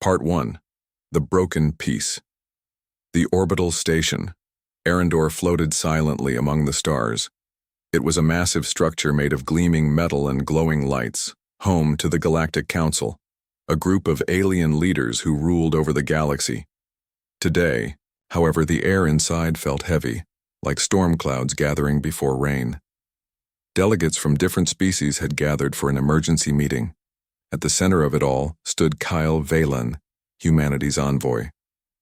Part 1. The Broken Piece. The orbital station. Arendor floated silently among the stars. It was a massive structure made of gleaming metal and glowing lights, home to the Galactic Council, a group of alien leaders who ruled over the galaxy. Today, however, the air inside felt heavy, like storm clouds gathering before rain. Delegates from different species had gathered for an emergency meeting. At the center of it all stood Kyle Valen, humanity's envoy.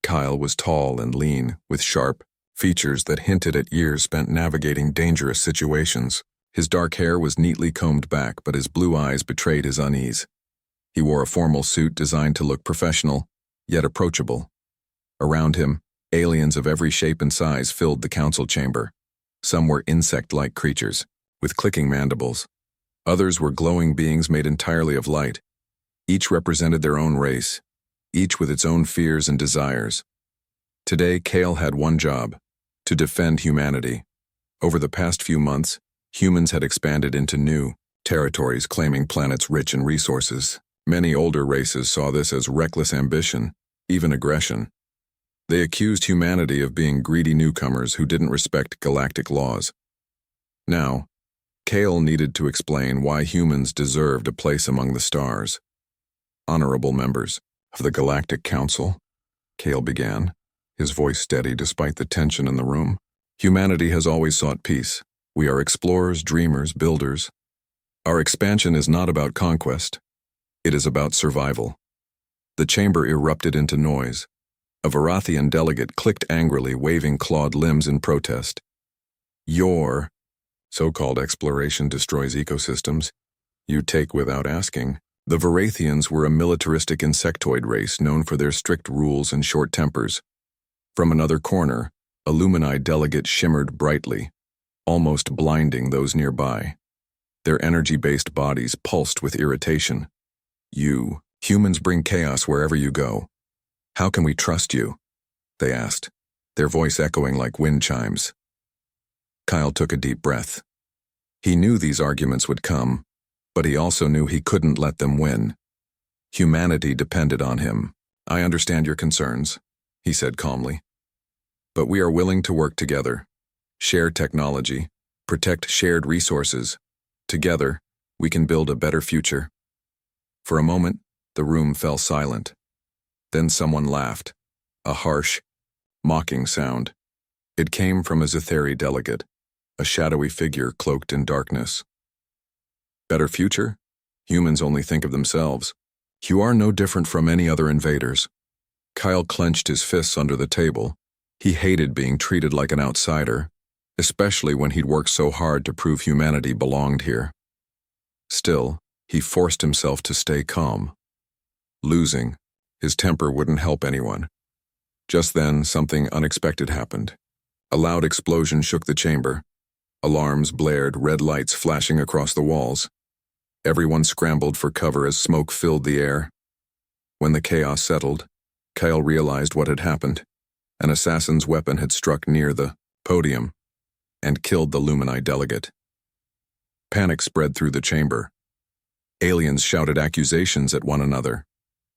Kyle was tall and lean, with sharp features that hinted at years spent navigating dangerous situations. His dark hair was neatly combed back, but his blue eyes betrayed his unease. He wore a formal suit designed to look professional, yet approachable. Around him, aliens of every shape and size filled the council chamber. Some were insect-like creatures, with clicking mandibles. Others were glowing beings made entirely of light. Each represented their own race, each with its own fears and desires. Today, Kale had one job: to defend humanity. Over the past few months, humans had expanded into new territories, claiming planets rich in resources. Many older races saw this as reckless ambition, even aggression. They accused humanity of being greedy newcomers who didn't respect galactic laws. Now, Kale needed to explain why humans deserved a place among the stars. "Honorable members of the Galactic Council," Kale began, his voice steady despite the tension in the room. "Humanity has always sought peace. We are explorers, dreamers, builders. Our expansion is not about conquest. It is about survival." The chamber erupted into noise. A Varathian delegate clicked angrily, waving clawed limbs in protest. "Your so-called exploration destroys ecosystems. You take without asking." The Varathians were a militaristic insectoid race known for their strict rules and short tempers. From another corner, a Lumini delegate shimmered brightly, almost blinding those nearby. Their energy-based bodies pulsed with irritation. "You, humans bring chaos wherever you go. How can we trust you?" they asked, their voice echoing like wind chimes. Kyle took a deep breath. He knew these arguments would come, but he also knew he couldn't let them win. Humanity depended on him. "I understand your concerns," he said calmly. "But we are willing to work together, share technology, protect shared resources. Together, we can build a better future." For a moment, the room fell silent. Then someone laughed, a harsh, mocking sound. It came from a Zetheri delegate, a shadowy figure cloaked in darkness. "Better future? Humans only think of themselves. You are no different from any other invaders." Kyle clenched his fists under the table. He hated being treated like an outsider, especially when he'd worked so hard to prove humanity belonged here. Still, he forced himself to stay calm. Losing, his temper wouldn't help anyone. Just then, something unexpected happened. A loud explosion shook the chamber. Alarms blared, red lights flashing across the walls. Everyone scrambled for cover as smoke filled the air. When the chaos settled, Kyle realized what had happened. An assassin's weapon had struck near the podium and killed the Lumini delegate. Panic spread through the chamber. Aliens shouted accusations at one another.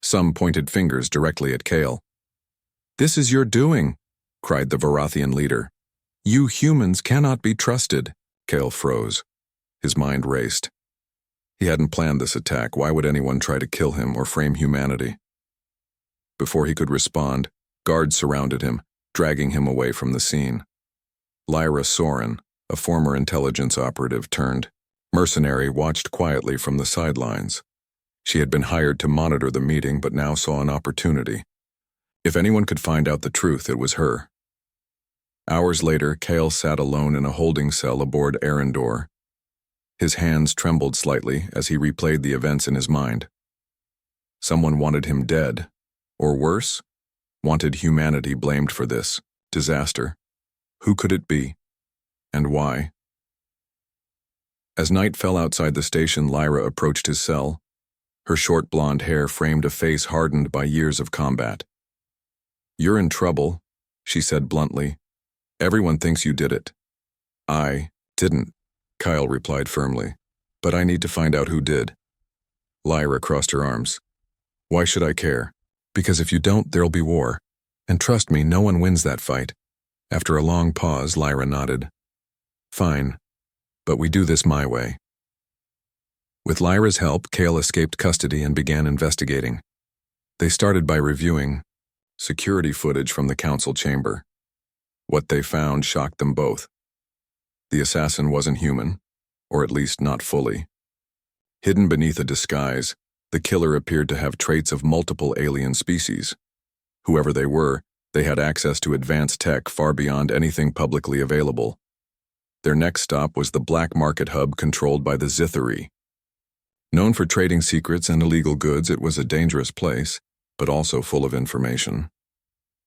Some pointed fingers directly at Kale. "This is your doing," cried the Varathian leader. "You humans cannot be trusted." Kale froze. His mind raced. He hadn't planned this attack. Why would anyone try to kill him or frame humanity? Before he could respond, guards surrounded him, dragging him away from the scene. Lyra Soren, a former intelligence operative turned mercenary, watched quietly from the sidelines. She had been hired to monitor the meeting, but now saw an opportunity. If anyone could find out the truth, it was her. Hours later, Kale sat alone in a holding cell aboard Arendor. His hands trembled slightly as he replayed the events in his mind. Someone wanted him dead, or worse, wanted humanity blamed for this disaster. Who could it be, and why? As night fell outside the station, Lyra approached his cell. Her short blonde hair framed a face hardened by years of combat. "You're in trouble," she said bluntly. "Everyone thinks you did it." "I didn't," Kyle replied firmly. "But I need to find out who did." Lyra crossed her arms. "Why should I care? Because if you don't, there'll be war. And trust me, no one wins that fight. After a long pause, Lyra nodded. Fine, but we do this my way. With Lyra's help, Cale escaped custody and began investigating. They started by reviewing security footage from the council chamber. What they found shocked them both. The assassin wasn't human, or at least not fully. Hidden beneath a disguise, the killer appeared to have traits of multiple alien species. Whoever they were, they had access to advanced tech far beyond anything publicly available. Their next stop was the black market hub controlled by the Zithari. Known for trading secrets and illegal goods, it was a dangerous place, but also full of information.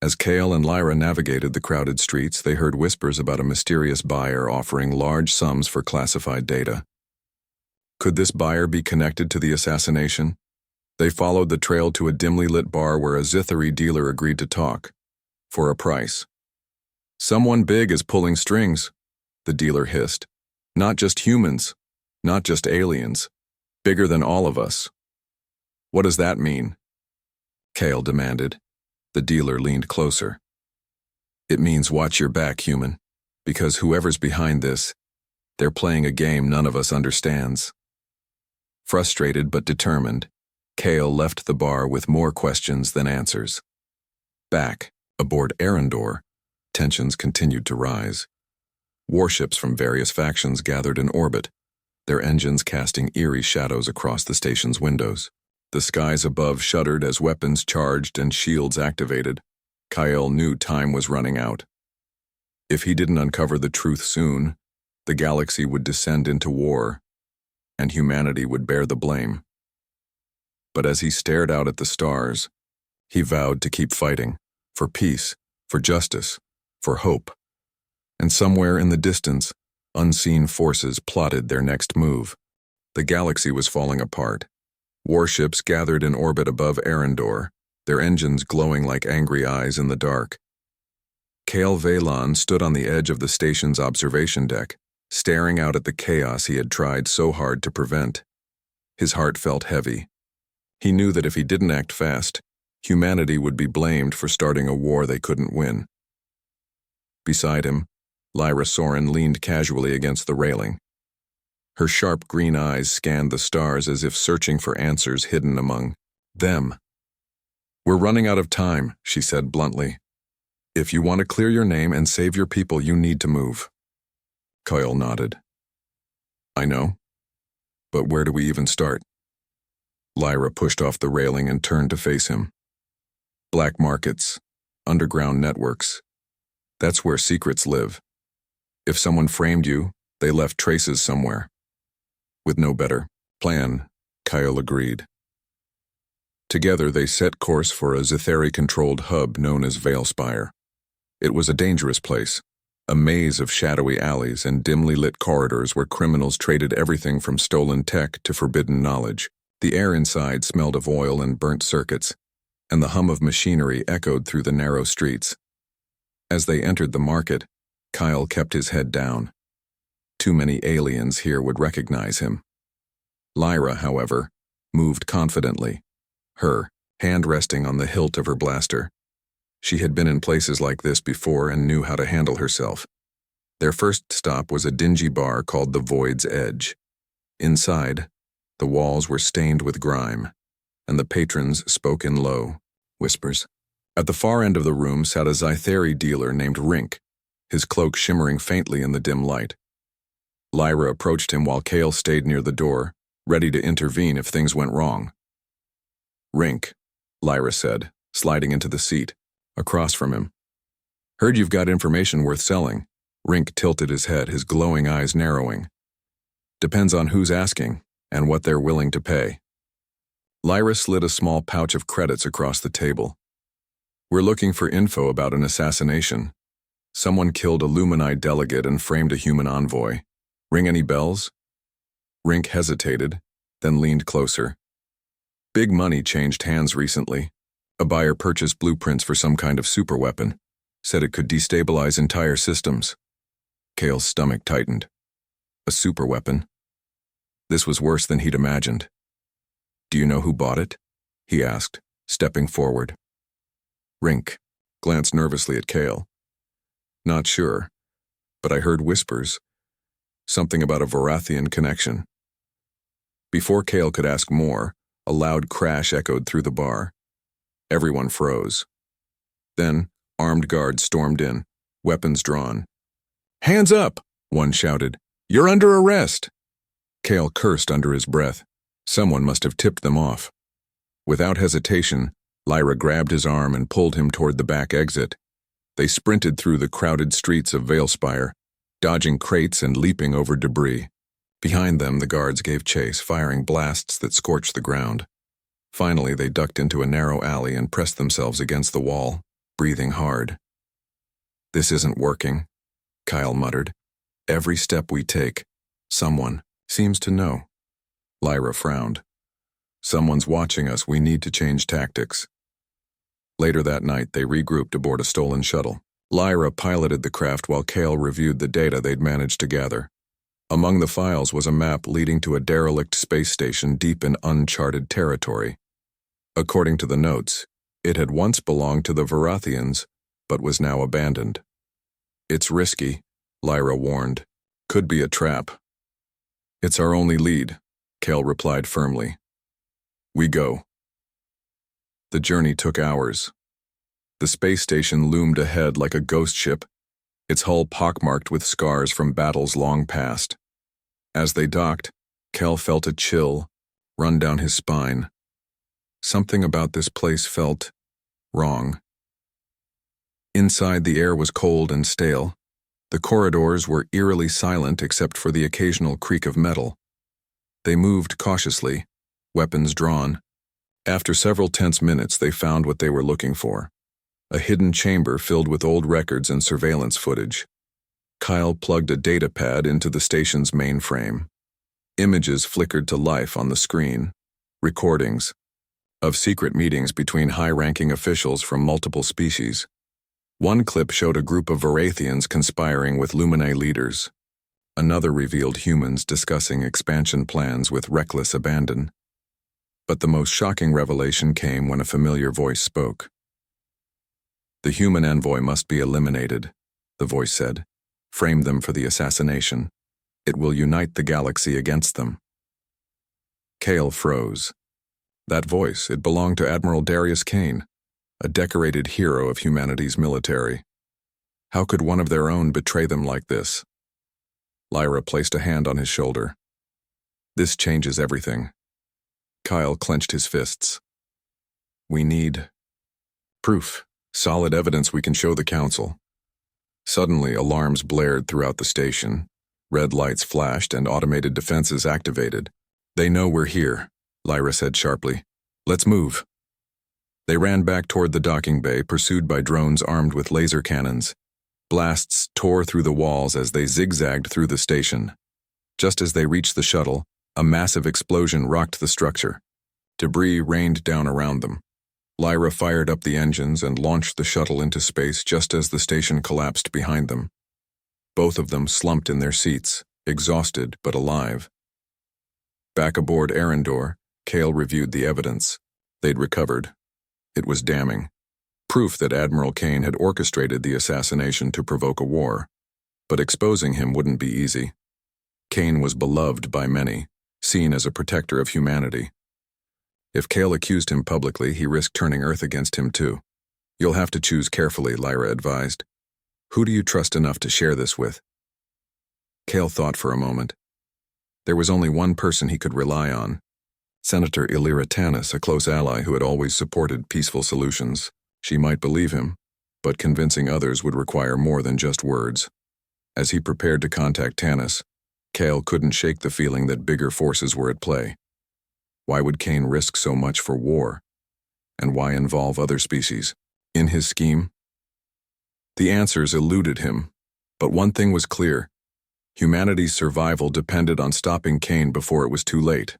As Cale and Lyra navigated the crowded streets, they heard whispers about a mysterious buyer offering large sums for classified data. Could this buyer be connected to the assassination? They followed the trail to a dimly lit bar where a Zithari dealer agreed to talk. For a price. Someone big is pulling strings, the dealer hissed. Not just humans, not just aliens. Bigger than all of us. What does that mean? Cale demanded. The dealer leaned closer. It means watch your back, human, because whoever's behind this, they're playing a game none of us understands. Frustrated but determined, Cale left the bar with more questions than answers. Back, aboard Arendor, tensions continued to rise. Warships from various factions gathered in orbit, their engines casting eerie shadows across the station's windows. The skies above shuddered as weapons charged and shields activated. Cale knew time was running out. If he didn't uncover the truth soon, the galaxy would descend into war, and humanity would bear the blame. But as he stared out at the stars, he vowed to keep fighting, for peace, for justice, for hope. And somewhere in the distance, unseen forces plotted their next move. The galaxy was falling apart. Warships gathered in orbit above Arendor, their engines glowing like angry eyes in the dark. Cale Valon stood on the edge of the station's observation deck, staring out at the chaos he had tried so hard to prevent. His heart felt heavy. He knew that if he didn't act fast, humanity would be blamed for starting a war they couldn't win. Beside him, Lyra Soren leaned casually against the railing. Her sharp green eyes scanned the stars as if searching for answers hidden among them. We're running out of time, she said bluntly. If you want to clear your name and save your people, you need to move. Cale nodded. I know. But where do we even start? Lyra pushed off the railing and turned to face him. Black markets, underground networks. That's where secrets live. If someone framed you, they left traces somewhere. With no better plan, Cale agreed. Together they set course for a Zithari-controlled hub known as Veilspire. It was a dangerous place, a maze of shadowy alleys and dimly lit corridors where criminals traded everything from stolen tech to forbidden knowledge. The air inside smelled of oil and burnt circuits, and the hum of machinery echoed through the narrow streets. As they entered the market, Cale kept his head down. Too many aliens here would recognize him. Lyra, however, moved confidently, her hand resting on the hilt of her blaster. She had been in places like this before and knew how to handle herself. Their first stop was a dingy bar called the Void's Edge. Inside, the walls were stained with grime, and the patrons spoke in low whispers. At the far end of the room sat a Zithari dealer named Rink, his cloak shimmering faintly in the dim light. Lyra approached him while Cale stayed near the door, ready to intervene if things went wrong. Rink, Lyra said, sliding into the seat, across from him. Heard you've got information worth selling. Rink tilted his head, his glowing eyes narrowing. Depends on who's asking, and what they're willing to pay. Lyra slid a small pouch of credits across the table. We're looking for info about an assassination. Someone killed a Lumini delegate and framed a human envoy. Ring any bells? Rink hesitated, then leaned closer. Big money changed hands recently. A buyer purchased blueprints for some kind of superweapon, said it could destabilize entire systems. Cale's stomach tightened. A superweapon? This was worse than he'd imagined. Do you know who bought it? He asked, stepping forward. Rink glanced nervously at Kale. Not sure, but I heard whispers. Something about a Varathian connection. Before Kale could ask more, a loud crash echoed through the bar. Everyone froze. Then, armed guards stormed in, weapons drawn. "Hands up!" one shouted. "You're under arrest!" Kale cursed under his breath. Someone must have tipped them off. Without hesitation, Lyra grabbed his arm and pulled him toward the back exit. They sprinted through the crowded streets of Valespire, dodging crates and leaping over debris. Behind them, the guards gave chase, firing blasts that scorched the ground. Finally, they ducked into a narrow alley and pressed themselves against the wall, breathing hard. "This isn't working," Kyle muttered. "Every step we take, someone seems to know." Lyra frowned. "Someone's watching us. We need to change tactics." Later that night, they regrouped aboard a stolen shuttle. Lyra piloted the craft while Kale reviewed the data they'd managed to gather. Among the files was a map leading to a derelict space station deep in uncharted territory. According to the notes, it had once belonged to the Varathians, but was now abandoned. "It's risky," Lyra warned. "Could be a trap." "It's our only lead," Kale replied firmly. "We go." The journey took hours. The space station loomed ahead like a ghost ship, its hull pockmarked with scars from battles long past. As they docked, Kel felt a chill run down his spine. Something about this place felt wrong. Inside, the air was cold and stale. The corridors were eerily silent except for the occasional creak of metal. They moved cautiously, weapons drawn. After several tense minutes, they found what they were looking for. A hidden chamber filled with old records and surveillance footage. Kyle plugged a data pad into the station's mainframe. Images flickered to life on the screen. Recordings of secret meetings between high-ranking officials from multiple species. One clip showed a group of Varathians conspiring with Luminae leaders. Another revealed humans discussing expansion plans with reckless abandon. But the most shocking revelation came when a familiar voice spoke. "The human envoy must be eliminated," the voice said. "Frame them for the assassination. It will unite the galaxy against them." Kale froze. That voice, it belonged to Admiral Darius Kane, a decorated hero of humanity's military. How could one of their own betray them like this? Lyra placed a hand on his shoulder. "This changes everything." Kyle clenched his fists. "We need proof, solid evidence we can show the Council." Suddenly, alarms blared throughout the station. Red lights flashed and automated defenses activated. "They know we're here," Lyra said sharply. "Let's move." They ran back toward the docking bay, pursued by drones armed with laser cannons. Blasts tore through the walls as they zigzagged through the station. Just as they reached the shuttle, a massive explosion rocked the structure. Debris rained down around them. Lyra fired up the engines and launched the shuttle into space just as the station collapsed behind them. Both of them slumped in their seats, exhausted but alive. Back aboard Arendor, Kale reviewed the evidence. They'd recovered. It was damning. Proof that Admiral Kane had orchestrated the assassination to provoke a war. But exposing him wouldn't be easy. Kane was beloved by many, seen as a protector of humanity. If Kale accused him publicly, he risked turning Earth against him too. "You'll have to choose carefully," Lyra advised. "Who do you trust enough to share this with?" Kale thought for a moment. There was only one person he could rely on. Senator Illyra Tanis, a close ally who had always supported peaceful solutions. She might believe him, but convincing others would require more than just words. As he prepared to contact Tanis, Kale couldn't shake the feeling that bigger forces were at play. Why would Kane risk so much for war? And why involve other species in his scheme? The answers eluded him, but one thing was clear. Humanity's survival depended on stopping Kane before it was too late.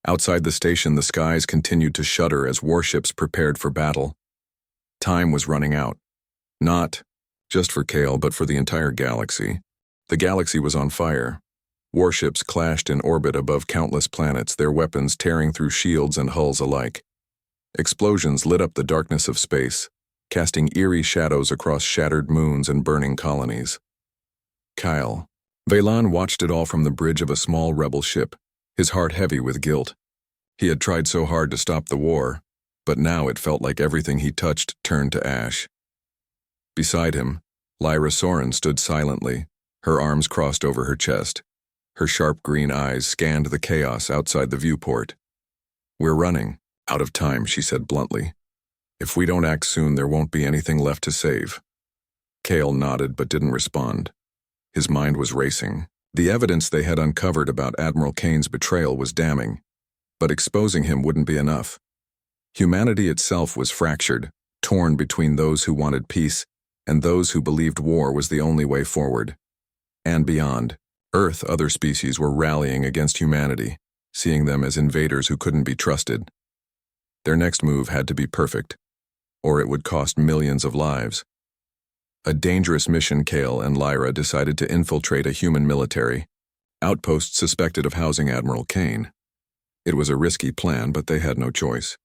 Outside the station, the skies continued to shudder as warships prepared for battle. Time was running out. Not just for Kale, but for the entire galaxy. The galaxy was on fire. Warships clashed in orbit above countless planets, their weapons tearing through shields and hulls alike. Explosions lit up the darkness of space, casting eerie shadows across shattered moons and burning colonies. Kyle. Veylan watched it all from the bridge of a small rebel ship, his heart heavy with guilt. He had tried so hard to stop the war, but now it felt like everything he touched turned to ash. Beside him, Lyra Soren stood silently, her arms crossed over her chest. Her sharp green eyes scanned the chaos outside the viewport. "We're running out of time," she said bluntly. "If we don't act soon, there won't be anything left to save." Kale nodded but didn't respond. His mind was racing. The evidence they had uncovered about Admiral Kane's betrayal was damning, but exposing him wouldn't be enough. Humanity itself was fractured, torn between those who wanted peace and those who believed war was the only way forward. And beyond Earth, other species were rallying against humanity, seeing them as invaders who couldn't be trusted. Their next move had to be perfect, or it would cost millions of lives. A dangerous mission. Kale and Lyra decided to infiltrate a human military outpost suspected of housing Admiral Kane. It was a risky plan, but they had no choice.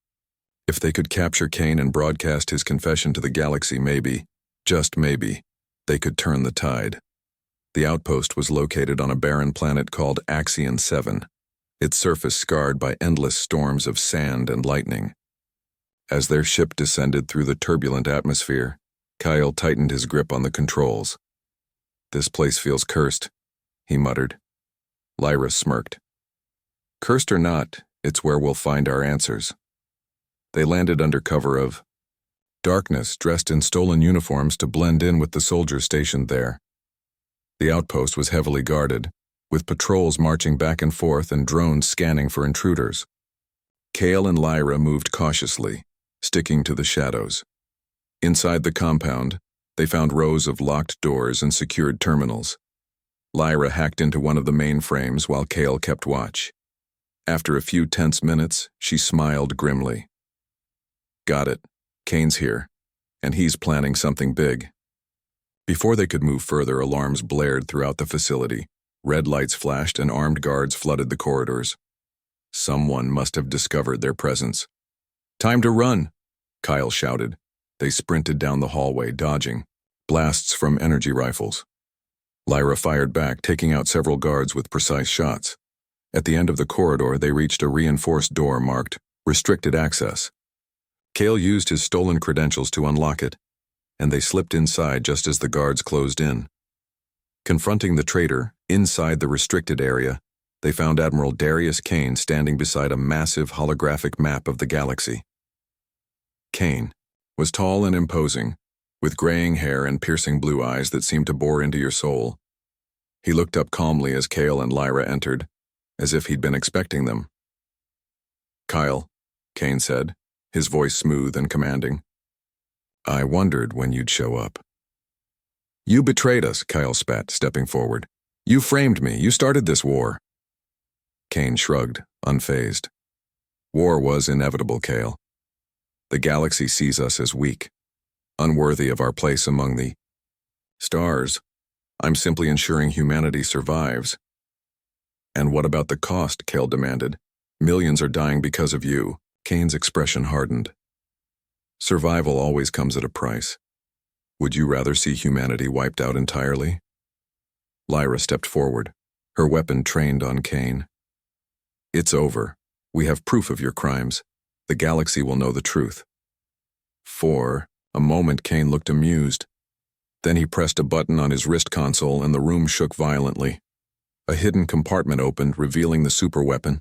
If they could capture Kane and broadcast his confession to the galaxy, maybe, just maybe, they could turn the tide. The outpost was located on a barren planet called Axion 7, its surface scarred by endless storms of sand and lightning. As their ship descended through the turbulent atmosphere, Kyle tightened his grip on the controls. "This place feels cursed," he muttered. Lyra smirked. "Cursed or not, it's where we'll find our answers." They landed under cover of darkness, dressed in stolen uniforms to blend in with the soldiers stationed there. The outpost was heavily guarded, with patrols marching back and forth and drones scanning for intruders. Kale and Lyra moved cautiously, sticking to the shadows. Inside the compound, they found rows of locked doors and secured terminals. Lyra hacked into one of the mainframes while Kale kept watch. After a few tense minutes, she smiled grimly. "Got it. Kane's here, and he's planning something big." Before they could move further, alarms blared throughout the facility. Red lights flashed and armed guards flooded the corridors. Someone must have discovered their presence. "Time to run," Kyle shouted. They sprinted down the hallway, dodging blasts from energy rifles. Lyra fired back, taking out several guards with precise shots. At the end of the corridor, they reached a reinforced door marked "Restricted Access." Kale used his stolen credentials to unlock it, and they slipped inside just as the guards closed in. Confronting the traitor, inside the restricted area, they found Admiral Darius Kane standing beside a massive holographic map of the galaxy. Kane was tall and imposing, with graying hair and piercing blue eyes that seemed to bore into your soul. He looked up calmly as Kale and Lyra entered, as if he'd been expecting them. "Kyle," Kane said, his voice smooth and commanding. "I wondered when you'd show up." "You betrayed us," Kyle spat, stepping forward. "You framed me. You started this war." Kane shrugged, unfazed. "War was inevitable, Kale. The galaxy sees us as weak, unworthy of our place among the stars. I'm simply ensuring humanity survives." "And what about the cost?" Kale demanded. "Millions are dying because of you." Kane's expression hardened. "Survival always comes at a price. Would you rather see humanity wiped out entirely?" Lyra stepped forward, her weapon trained on Kane. "It's over. We have proof of your crimes. The galaxy will know the truth." For a moment, Kane looked amused. Then he pressed a button on his wrist console and the room shook violently. A hidden compartment opened, revealing the superweapon,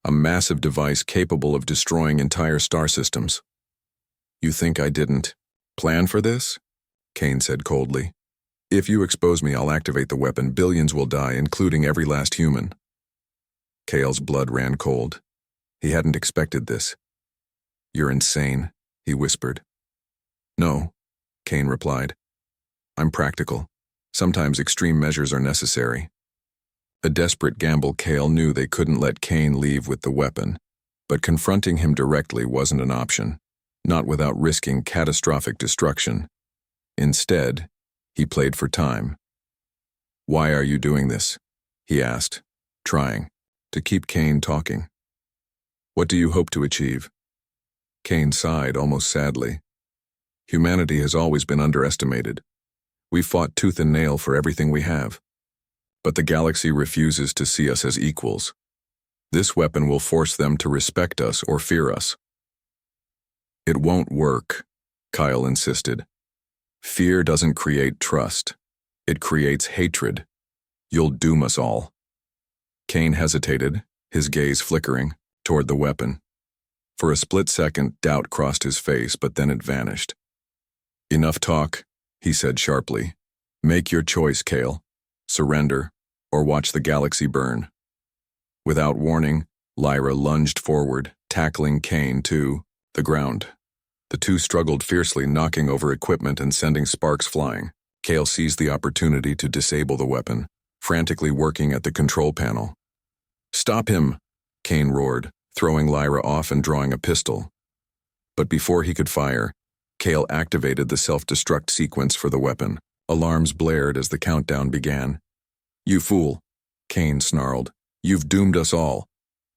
a massive device capable of destroying entire star systems. "You think I didn't plan for this?" Kane said coldly. "If you expose me, I'll activate the weapon. Billions will die, including every last human." Kale's blood ran cold. He hadn't expected this. "You're insane," he whispered. "No," Kane replied. "I'm practical. Sometimes extreme measures are necessary." A desperate gamble. Kale knew they couldn't let Kane leave with the weapon, but confronting him directly wasn't an option, not without risking catastrophic destruction. Instead, he played for time. "Why are you doing this?" he asked, trying to keep Kane talking. "What do you hope to achieve?" Kane sighed almost sadly. Humanity has always been underestimated. We've fought tooth and nail for everything we have. But the galaxy refuses to see us as equals. This weapon will force them to respect us or fear us. It won't work, Kyle insisted. Fear doesn't create trust. It creates hatred. You'll doom us all. Kane hesitated, his gaze flickering, toward the weapon. For a split second, doubt crossed his face, but then it vanished. Enough talk, he said sharply. Make your choice, Kale. Surrender, or watch the galaxy burn. Without warning, Lyra lunged forward, tackling Kane to the ground. The two struggled fiercely, knocking over equipment and sending sparks flying. Kale seized the opportunity to disable the weapon, frantically working at the control panel. Stop him, Kane roared, throwing Lyra off and drawing a pistol. But before he could fire, Kale activated the self-destruct sequence for the weapon. Alarms blared as the countdown began. You fool, Kane snarled. You've doomed us all.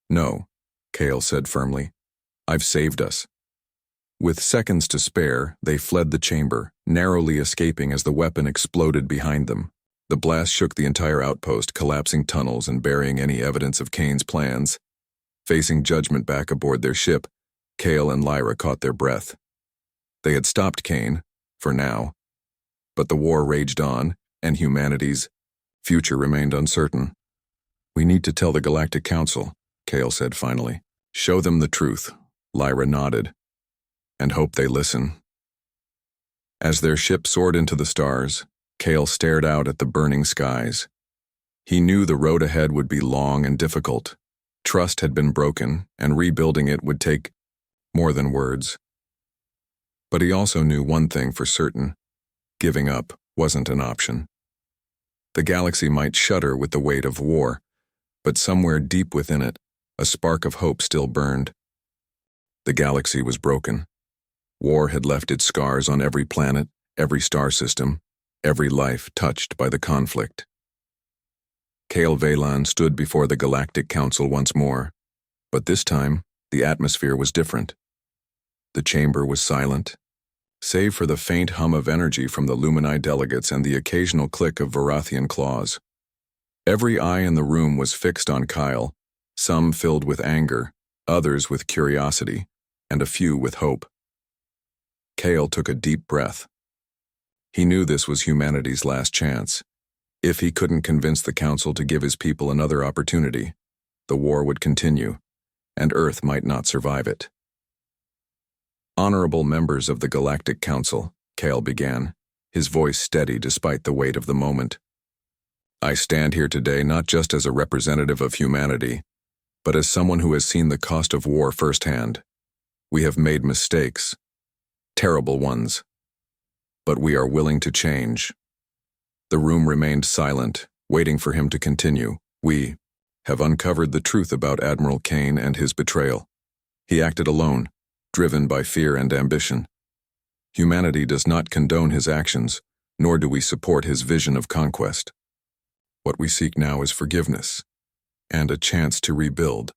No, Kale said firmly. I've saved us. With seconds to spare, they fled the chamber, narrowly escaping as the weapon exploded behind them. The blast shook the entire outpost, collapsing tunnels and burying any evidence of Kane's plans. Facing judgment back aboard their ship, Kale and Lyra caught their breath. They had stopped Kane, for now. But the war raged on, and humanity's future remained uncertain. We need to tell the Galactic Council, Kale said finally. Show them the truth, Lyra nodded. And hope they listen. As their ship soared into the stars, Kale stared out at the burning skies. He knew the road ahead would be long and difficult. Trust had been broken, and rebuilding it would take more than words. But he also knew one thing for certain. Giving up wasn't an option. The galaxy might shudder with the weight of war, but somewhere deep within it, a spark of hope still burned. The galaxy was broken. War had left its scars on every planet, every star system, every life touched by the conflict. Kale Valan stood before the Galactic Council once more, but this time the atmosphere was different. The chamber was silent, save for the faint hum of energy from the Lumini delegates and the occasional click of Varathian claws. Every eye in the room was fixed on Kyle, some filled with anger, others with curiosity, and a few with hope. Kale took a deep breath. He knew this was humanity's last chance. If he couldn't convince the Council to give his people another opportunity, the war would continue, and Earth might not survive it. Honorable members of the Galactic Council, Kale began, his voice steady despite the weight of the moment. I stand here today not just as a representative of humanity, but as someone who has seen the cost of war firsthand. We have made mistakes, terrible ones, but we are willing to change. The room remained silent, waiting for him to continue. We have uncovered the truth about Admiral Kane and his betrayal. He acted alone, driven by fear and ambition. Humanity does not condone his actions, nor do we support his vision of conquest. What we seek now is forgiveness, and a chance to rebuild.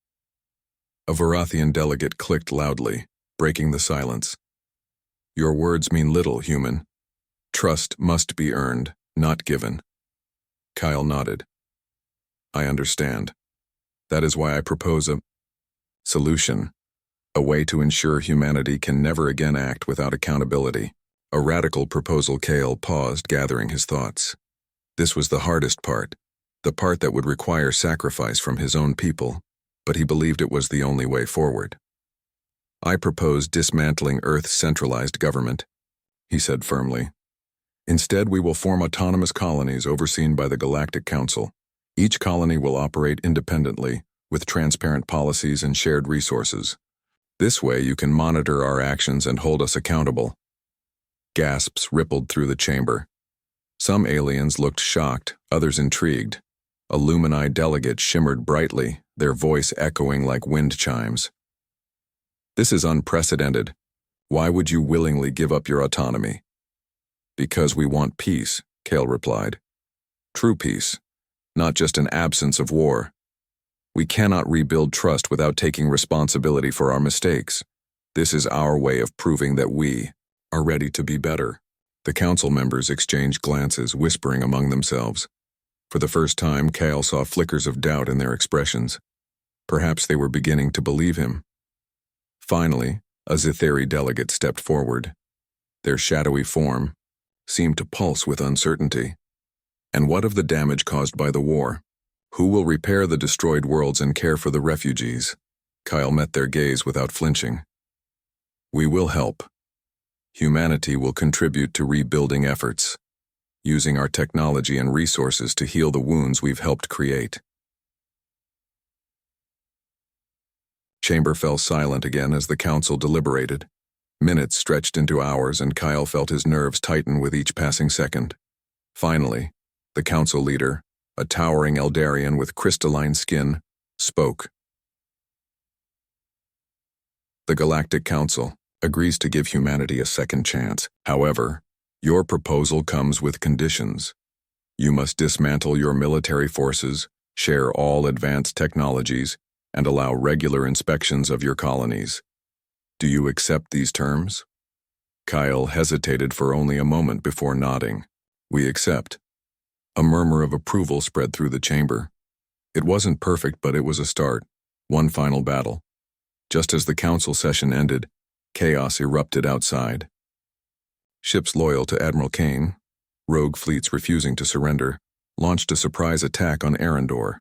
A Varathian delegate clicked loudly, breaking the silence. Your words mean little, human. Trust must be earned, not given. Kyle nodded. I understand. That is why I propose a solution, a way to ensure humanity can never again act without accountability. A radical proposal. Kale paused, gathering his thoughts. This was the hardest part, the part that would require sacrifice from his own people, but he believed it was the only way forward. I propose dismantling Earth's centralized government, he said firmly. Instead, we will form autonomous colonies overseen by the Galactic Council. Each colony will operate independently, with transparent policies and shared resources. This way, you can monitor our actions and hold us accountable. Gasps rippled through the chamber. Some aliens looked shocked, others intrigued. A Lumini delegate shimmered brightly, their voice echoing like wind chimes. This is unprecedented. Why would you willingly give up your autonomy? Because we want peace, Kale replied. True peace, not just an absence of war. We cannot rebuild trust without taking responsibility for our mistakes. This is our way of proving that we are ready to be better. The council members exchanged glances, whispering among themselves. For the first time, Kale saw flickers of doubt in their expressions. Perhaps they were beginning to believe him. Finally, a Zitheri delegate stepped forward. Their shadowy form seemed to pulse with uncertainty. And what of the damage caused by the war? Who will repair the destroyed worlds and care for the refugees? Kyle met their gaze without flinching. We will help. Humanity will contribute to rebuilding efforts, using our technology and resources to heal the wounds we've helped create. Chamber fell silent again as the council deliberated. Minutes stretched into hours, and Kyle felt his nerves tighten with each passing second. Finally, the council leader, a towering Eldarian with crystalline skin, spoke. The Galactic Council agrees to give humanity a second chance. However, your proposal comes with conditions. You must dismantle your military forces, share all advanced technologies, and allow regular inspections of your colonies. Do you accept these terms? Kyle hesitated for only a moment before nodding. We accept. A murmur of approval spread through the chamber. It wasn't perfect, but it was a start. One final battle. Just as the council session ended, chaos erupted outside. Ships loyal to Admiral Kane, rogue fleets refusing to surrender, launched a surprise attack on Arendor.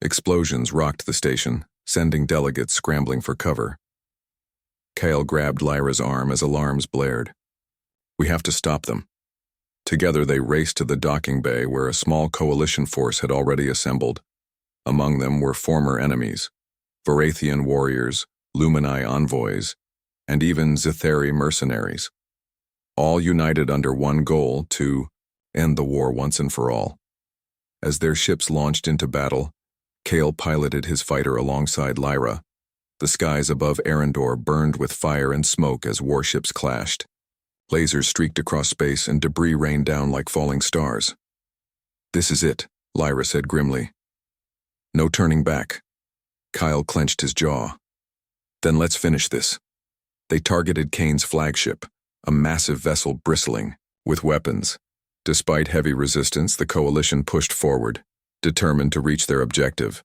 Explosions rocked the station, sending delegates scrambling for cover. Kale grabbed Lyra's arm as alarms blared. We have to stop them. Together they raced to the docking bay where a small coalition force had already assembled. Among them were former enemies, Varathian warriors, Lumini envoys, and even Zitheri mercenaries. All united under one goal: to end the war once and for all. As their ships launched into battle, Kale piloted his fighter alongside Lyra. The skies above Arendor burned with fire and smoke as warships clashed. Lasers streaked across space and debris rained down like falling stars. This is it, Lyra said grimly. No turning back. Kyle clenched his jaw. Then let's finish this. They targeted Kane's flagship, a massive vessel bristling with weapons. Despite heavy resistance, the coalition pushed forward, determined to reach their objective.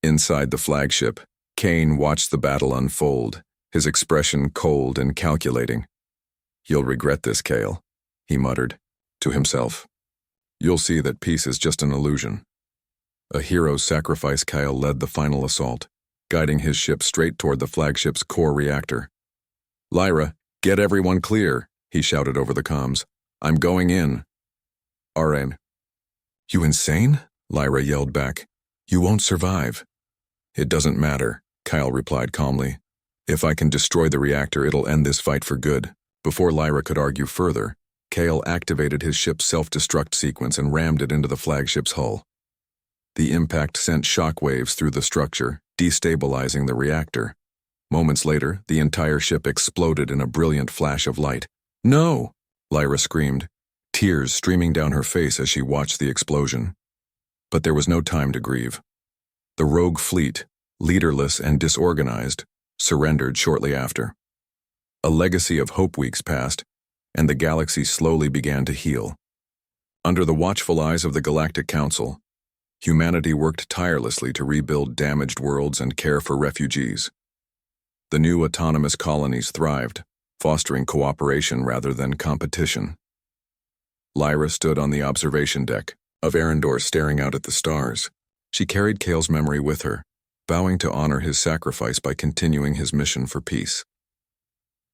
Inside the flagship, Kane watched the battle unfold, his expression cold and calculating. You'll regret this, Kale, he muttered to himself. You'll see that peace is just an illusion. A hero's sacrifice, Kyle led the final assault, guiding his ship straight toward the flagship's core reactor. Lyra, get everyone clear, he shouted over the comms. I'm going in. Arain. You insane? Lyra yelled back. You won't survive. It doesn't matter, Kyle replied calmly. If I can destroy the reactor, it'll end this fight for good. Before Lyra could argue further, Kale activated his ship's self-destruct sequence and rammed it into the flagship's hull. The impact sent shockwaves through the structure, destabilizing the reactor. Moments later, the entire ship exploded in a brilliant flash of light. No! Lyra screamed, tears streaming down her face as she watched the explosion. But there was no time to grieve. The rogue fleet, leaderless and disorganized, surrendered shortly after. A legacy of hope weeks passed, and the galaxy slowly began to heal. Under the watchful eyes of the Galactic Council, humanity worked tirelessly to rebuild damaged worlds and care for refugees. The new autonomous colonies thrived, fostering cooperation rather than competition. Lyra stood on the observation deck of Arendor, staring out at the stars. She carried Kale's memory with her, vowing to honor his sacrifice by continuing his mission for peace.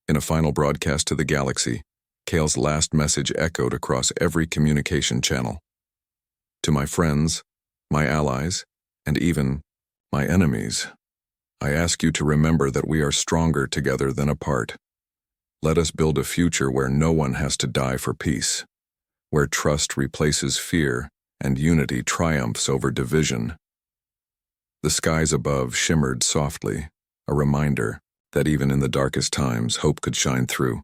In a final broadcast to the galaxy, Kale's last message echoed across every communication channel. To my friends, my allies, and even my enemies, I ask you to remember that we are stronger together than apart. Let us build a future where no one has to die for peace, where trust replaces fear and unity triumphs over division. The skies above shimmered softly, a reminder that even in the darkest times, hope could shine through.